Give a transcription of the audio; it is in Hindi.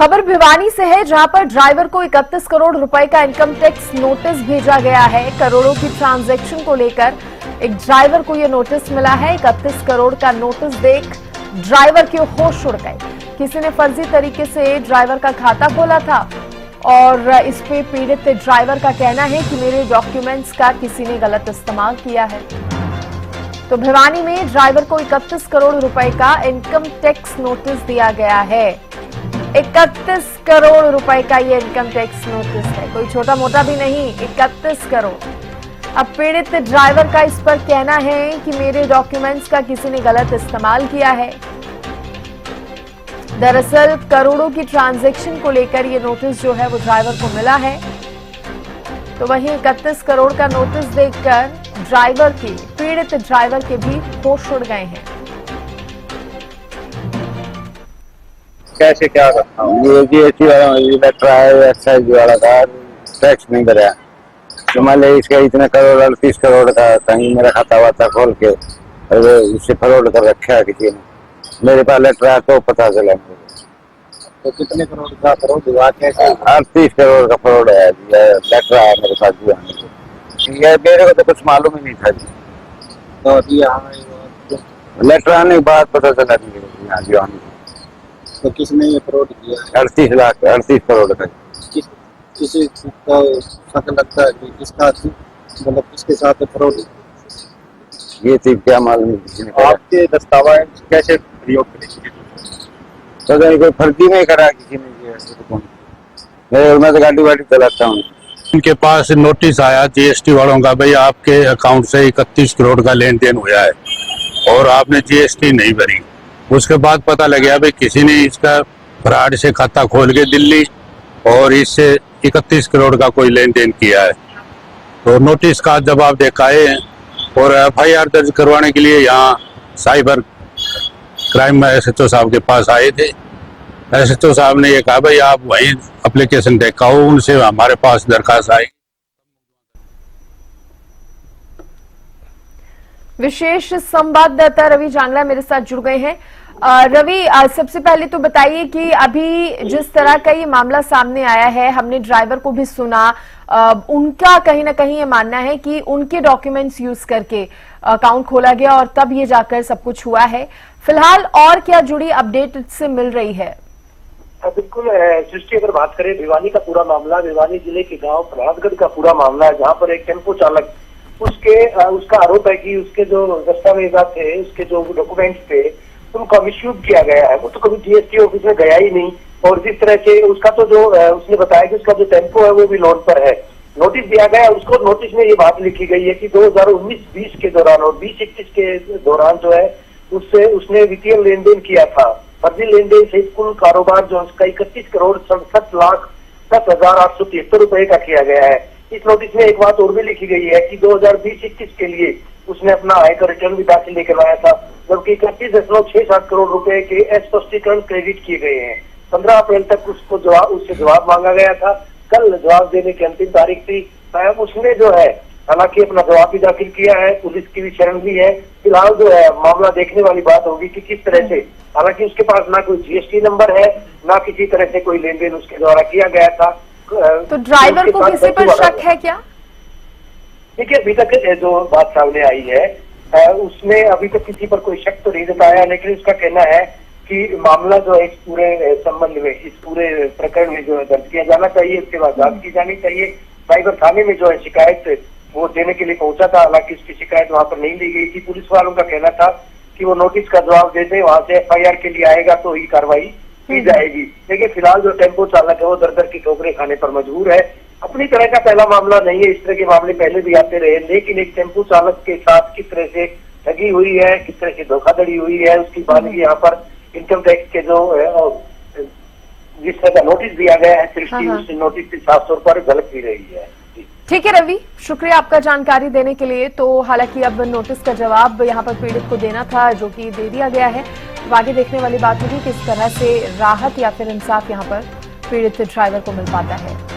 खबर भिवानी से है, जहां पर ड्राइवर को 31 करोड़ रुपए का इनकम टैक्स नोटिस भेजा गया है। करोड़ों की ट्रांजैक्शन को लेकर एक ड्राइवर को यह नोटिस मिला है। 31 करोड़ का नोटिस देख ड्राइवर के होश उड़ गए। किसी ने फर्जी तरीके से ड्राइवर का खाता खोला था और इस पे पीड़ित ड्राइवर का कहना है कि मेरे डॉक्यूमेंट्स का किसी ने गलत इस्तेमाल किया है। तो भिवानी में ड्राइवर को 31 करोड़ रुपए का इनकम टैक्स नोटिस दिया गया है। 31 करोड़ रुपए का ये इनकम टैक्स नोटिस है, कोई छोटा मोटा भी नहीं, 31 करोड़। अब पीड़ित ड्राइवर का इस पर कहना है कि मेरे डॉक्यूमेंट्स का किसी ने गलत इस्तेमाल किया है। दरअसल करोड़ों की ट्रांजैक्शन को लेकर ये नोटिस जो है वो ड्राइवर को मिला है। तो वहीं 31 करोड़ का नोटिस देखकर पीड़ित ड्राइवर के भी होश उड़ गए हैं। कैसे क्या करता हूँ? ये जीएसटी वाला एक्साइज वाला था, टैक्स नहीं भरा। तो मान लीजिए इसका इतने करोड़ 38 करोड़ का कहीं मेरा खाता वाता खोल के और इससे फ्रॉड कर रखा है किसी ने। मेरे पास लेटर आया तो पता चला मुझे। तो कितने करोड़ का फ्रॉड हुआ? कैसे? 38 करोड़ का फ्रॉड है। लेटर आया मेरे पास जी। ये मेरे को तो कुछ मालूम ही नहीं था जी। तो अभी यहाँ लेटर आने के बाद पता चला यहाँ जी आने। तो किसने ये फ्रॉड किया? 38 करोड़ का। किसी का शक लगता है कि किसका मतलब किसके साथ फ्रॉड? ये थी क्या मालूम किसी ने। आपके दस्तावेज कैसे प्रयोग करेंगे? तो कोई फर्जी नहीं करा किसी ने। मैं तो गाड़ी वाड़ी चलाता हूँ। उनके पास नोटिस आया जीएसटी वालों का, भाई आपके अकाउंट से 31 करोड़ का लेन देन हुआ है और आपने जीएसटी नहीं भरी। उसके बाद पता लगा भाई किसी ने इसका फ्रॉड से खाता खोल के दिल्ली और इससे 31 करोड़ का कोई लेन देन किया है। तो नोटिस का जवाब देखाए और एफआईआर दर्ज करवाने के लिए यहाँ साइबर क्राइम एसएचओ साहब के पास आए थे। एसएचओ साहब ने ये कहा भाई आप वहीं एप्लीकेशन दिखाओ, उनसे हमारे पास दरखास्त आई। विशेष संवाददाता रवि जांगला मेरे साथ जुड़ गए हैं। रवि, सबसे पहले तो बताइए कि अभी जिस तरह का ये मामला सामने आया है, हमने ड्राइवर को भी सुना, उनका कहीं ना कहीं ये मानना है कि उनके डॉक्यूमेंट्स यूज करके अकाउंट खोला गया और तब ये जाकर सब कुछ हुआ है। फिलहाल और क्या जुड़ी अपडेट इससे मिल रही है? बिल्कुल सृष्टि, अगर बात करें भिवानी का पूरा मामला, भिवानी जिले के गांव प्रहलादगढ़ का पूरा मामला है, जहां पर एक टेम्पो चालक उसका आरोप है कि उसके जो दस्तावेजात थे, उसके जो डॉक्यूमेंट्स थे, उनका मिसयूज किया गया है। वो तो कभी जीएसटी ऑफिस में गया ही नहीं और जिस तरह से उसका तो जो उसने बताया कि उसका जो टेम्पो है वो भी लोन पर है। नोटिस दिया गया, उसको नोटिस में ये बात लिखी गई है कि 2019-20 के दौरान और 20-21 के दौरान जो है उससे उसने वित्तीय लेन देन किया था। फर्जी लेन देन से कुल कारोबार जो उसका 31 करोड़ 67,10,873 रुपए का किया गया है। इस नोटिस में एक बात और भी लिखी गई है कि 2020-21 के लिए उसने अपना आयकर रिटर्न भी दाखिल लेकर आया था, जबकि 31.67 करोड़ रुपए के स्पष्टीकरण क्रेडिट किए गए हैं। 15 अप्रैल तक उससे जवाब मांगा गया था। कल जवाब देने की अंतिम तारीख थी। उसने जो है हालांकि अपना जवाब भी दाखिल किया है, पुलिस की भी शरण ली है। फिलहाल जो है मामला देखने वाली बात होगी कि किस तरह से, हालांकि उसके पास ना कोई जीएसटी नंबर है, ना किसी तरह से कोई लेन देन उसके द्वारा किया गया था। तो ड्राइवर को किसी पर शक है क्या? देखिए, अभी तक जो बात सामने आई है उसने अभी तक किसी पर कोई शक तो नहीं जताया, लेकिन उसका कहना है कि मामला जो है इस पूरे संबंध में, इस पूरे प्रकरण में जो है दर्ज किया जाना चाहिए, इसके बाद जांच की जानी चाहिए। साइबर थाने में जो है शिकायत वो देने के लिए पहुंचा था, हालांकि उसकी शिकायत वहां पर नहीं ली गई थी। पुलिस वालों का कहना था कि वो नोटिस का जवाब देते वहां से एफआईआर के लिए आएगा तो ही कार्रवाई की जाएगी। लेकिन फिलहाल जो टेम्पो चालक है वो दर की ठोकरें खाने पर मजबूर है। अपनी तरह का पहला मामला नहीं है, इस तरह के मामले पहले भी आते रहे, लेकिन एक टेम्पो चालक के साथ किस तरह से ठगी हुई है, किस तरह से धोखाधड़ी हुई है, उसकी बात यहाँ पर इनकम टैक्स के जो जिस तरह का नोटिस दिया गया है सृष्टि, उस नोटिस की साफ तौर पर झलक भी रही है। ठीक है रवि, शुक्रिया आपका जानकारी देने के लिए। तो हालांकि अब नोटिस का जवाब यहाँ पर पीड़ित को देना था, जो कि दे दिया गया है। तो आगे देखने वाली बात होगी किस तरह से राहत या फिर इंसाफ यहाँ पर पीड़ित ड्राइवर को मिल पाता है।